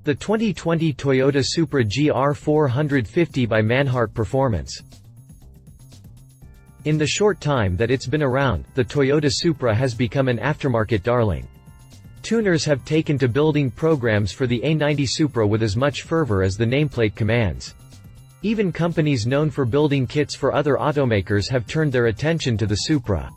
The 2020 Toyota Supra GR450 by Manhart Performance. In the short time that it's been around, the Toyota Supra has become an aftermarket darling. Tuners have taken to building programs for the A90 Supra with as much fervor as the nameplate commands. Even companies known for building kits for other automakers have turned their attention to the Supra.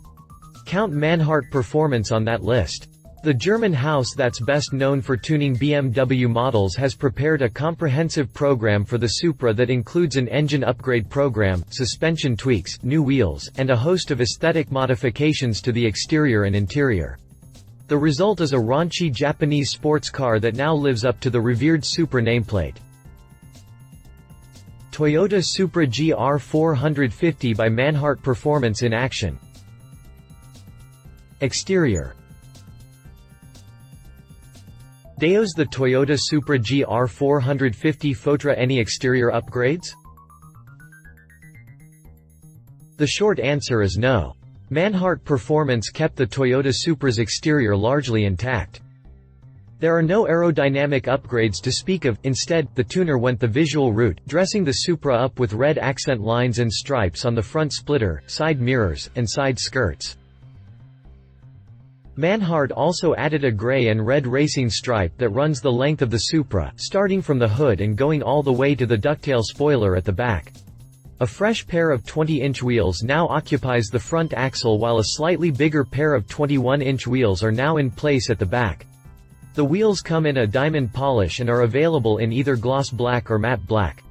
Count Manhart Performance on that list. The German house that's best known for tuning BMW models has prepared a comprehensive program for the Supra that includes an engine upgrade program, suspension tweaks, new wheels, and a host of aesthetic modifications to the exterior and interior. The result is a raunchy Japanese sports car that now lives up to the revered Supra nameplate. Toyota Supra GR450 by Manhart Performance in action. Exterior. Does the Toyota Supra GR450 feature any exterior upgrades? The short answer is no. Manhart Performance kept the Toyota Supra's exterior largely intact. There are no aerodynamic upgrades to speak of. Instead, the tuner went the visual route, dressing the Supra up with red accent lines and stripes on the front splitter, side mirrors, and side skirts. Manhart also added a gray and red racing stripe that runs the length of the Supra, starting from the hood and going all the way to the ducktail spoiler at the back. A fresh pair of 20-inch wheels now occupies the front axle, while a slightly bigger pair of 21-inch wheels are now in place at the back. The wheels come in a diamond polish and are available in either gloss black or matte black.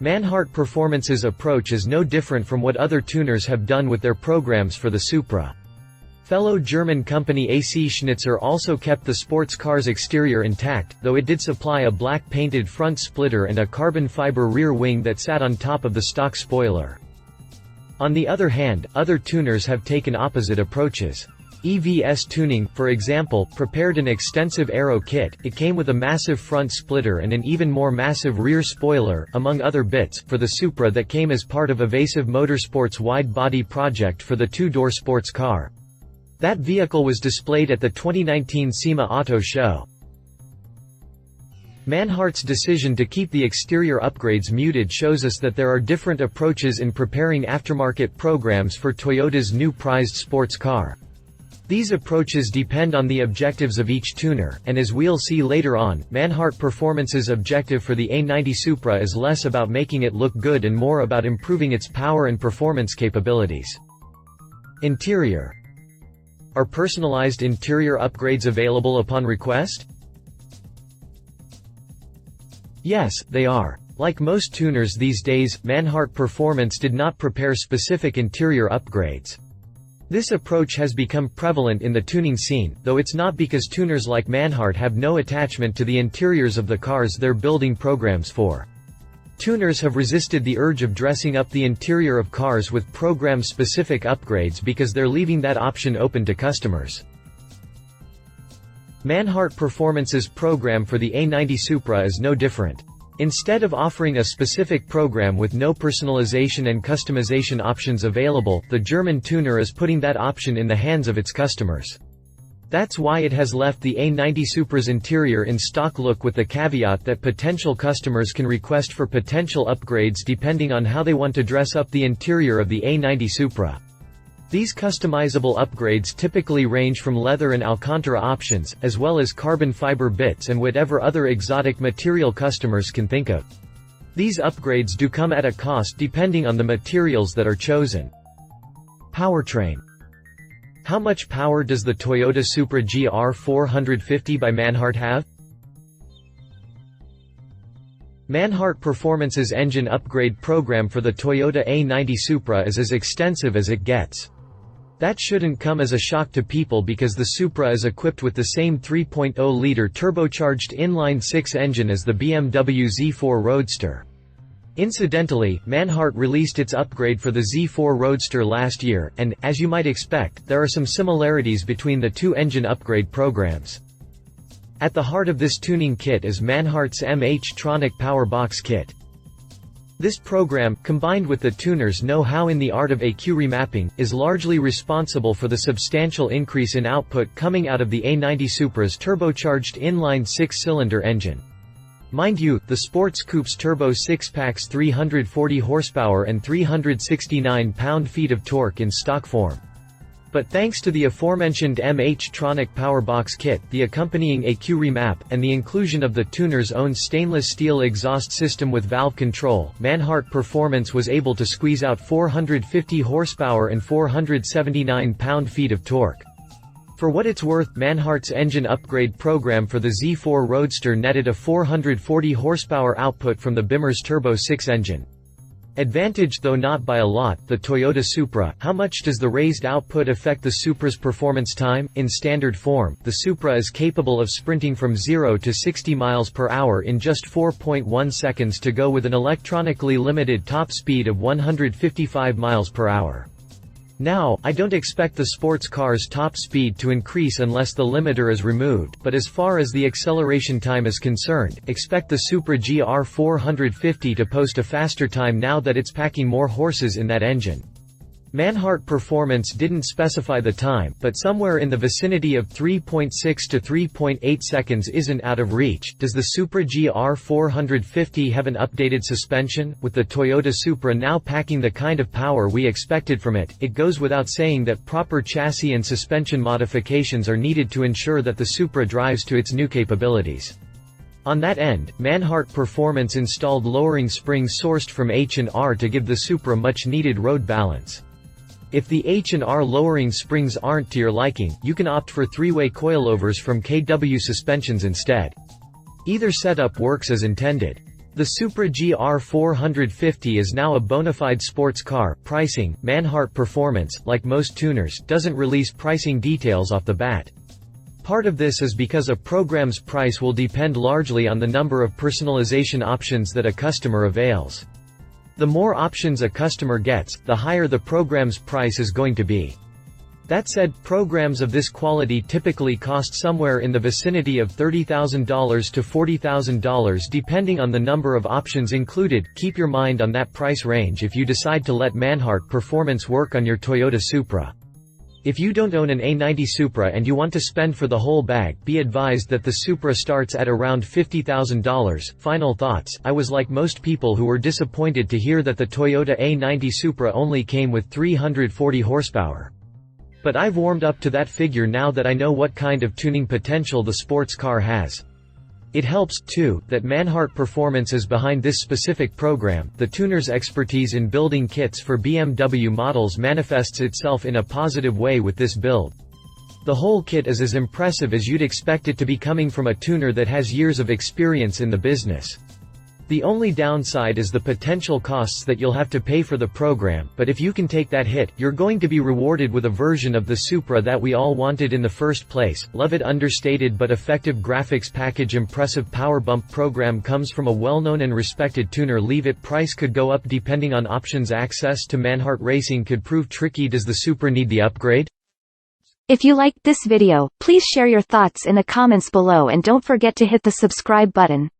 Manhart Performance's approach is no different from what other tuners have done with their programs for the Supra. Fellow German company AC Schnitzer also kept the sports car's exterior intact, though it did supply a black painted front splitter and a carbon fiber rear wing that sat on top of the stock spoiler. On the other hand, other tuners have taken opposite approaches. EVS Tuning, for example, prepared an extensive aero kit. It came with a massive front splitter and an even more massive rear spoiler, among other bits, for the Supra that came as part of Evasive Motorsport's wide-body project for the two-door sports car. That vehicle was displayed at the 2019 SEMA Auto Show. Manhart's decision to keep the exterior upgrades muted shows us that there are different approaches in preparing aftermarket programs for Toyota's new prized sports car. These approaches depend on the objectives of each tuner, and as we'll see later on, Manhart Performance's objective for the A90 Supra is less about making it look good and more about improving its power and performance capabilities. Interior. Are personalized interior upgrades available upon request? Yes, they are. Like most tuners these days, Manhart Performance did not prepare specific interior upgrades. This approach has become prevalent in the tuning scene, though it's not because tuners like Manhart have no attachment to the interiors of the cars they're building programs for. Tuners have resisted the urge of dressing up the interior of cars with program-specific upgrades because they're leaving that option open to customers. Manhart Performance's program for the A90 Supra is no different. Instead of offering a specific program with no personalization and customization options available, the German tuner is putting that option in the hands of its customers. That's why it has left the A90 Supra's interior in stock look, with the caveat that potential customers can request for potential upgrades depending on how they want to dress up the interior of the A90 Supra. These customizable upgrades typically range from leather and Alcantara options, as well as carbon fiber bits and whatever other exotic material customers can think of. These upgrades do come at a cost depending on the materials that are chosen. Powertrain. How much power does the Toyota Supra GR450 by Manhart have? Manhart Performance's engine upgrade program for the Toyota A90 Supra is as extensive as it gets. That shouldn't come as a shock to people because the Supra is equipped with the same 3.0-liter turbocharged inline-six engine as the BMW Z4 Roadster. Incidentally, Manhart released its upgrade for the Z4 Roadster last year, and, as you might expect, there are some similarities between the two engine upgrade programs. At the heart of this tuning kit is Manhart's MH-Tronic Power Box kit. This program, combined with the tuner's know-how in the art of EQ remapping, is largely responsible for the substantial increase in output coming out of the A90 Supra's turbocharged inline 6-cylinder engine. Mind you, the sports coupe's turbo 6-packs 340 horsepower and 369 pound-feet of torque in stock form. But thanks to the aforementioned MH-tronic Powerbox kit, the accompanying EQ remap, and the inclusion of the tuner's own stainless steel exhaust system with valve control, Manhart Performance was able to squeeze out 450 horsepower and 479 pound-feet of torque. For what it's worth, Manhart's engine upgrade program for the Z4 Roadster netted a 440 horsepower output from the Bimmer's Turbo 6 engine. Advantaged though not by a lot, the Toyota Supra. How much does the raised output affect the Supra's performance time? In standard form, the Supra is capable of sprinting from 0 to 60 miles per hour in just 4.1 seconds to go with an electronically limited top speed of 155 miles per hour. Now, I don't expect the sports car's top speed to increase unless the limiter is removed, but as far as the acceleration time is concerned, expect the Supra GR450 to post a faster time now that it's packing more horses in that engine. Manhart Performance didn't specify the time, but somewhere in the vicinity of 3.6 to 3.8 seconds isn't out of reach. Does the Supra GR450 have an updated suspension? With the Toyota Supra now packing the kind of power we expected from it, it goes without saying that proper chassis and suspension modifications are needed to ensure that the Supra drives to its new capabilities. On that end, Manhart Performance installed lowering springs sourced from H&R to give the Supra much-needed road balance. If the H&R lowering springs aren't to your liking, you can opt for three-way coilovers from KW Suspensions instead. Either setup works as intended. The Supra GR450 is now a bona fide sports car. Pricing: Manhart Performance, like most tuners, doesn't release pricing details off the bat. Part of this is because a program's price will depend largely on the number of personalization options that a customer avails. The more options a customer gets, the higher the program's price is going to be. That said, programs of this quality typically cost somewhere in the vicinity of $30,000 to $40,000 depending on the number of options included. Keep your mind on that price range if you decide to let Manhart Performance work on your Toyota Supra. If you don't own an A90 Supra and you want to spend for the whole bag, be advised that the Supra starts at around $50,000. Final thoughts: I was like most people who were disappointed to hear that the Toyota A90 Supra only came with 340 horsepower. But I've warmed up to that figure now that I know what kind of tuning potential the sports car has. It helps, too, that Manhart Performance is behind this specific program. The tuner's expertise in building kits for BMW models manifests itself in a positive way with this build. The whole kit is as impressive as you'd expect it to be coming from a tuner that has years of experience in the business. The only downside is the potential costs that you'll have to pay for the program, but if you can take that hit, you're going to be rewarded with a version of the Supra that we all wanted in the first place. Love it. Understated but effective graphics package. Impressive power bump program comes from a well-known and respected tuner. Leave it. Price could go up depending on options. Access to Manhart Racing could prove tricky. Does the Supra need the upgrade? If you liked this video, please share your thoughts in the comments below and don't forget to hit the subscribe button.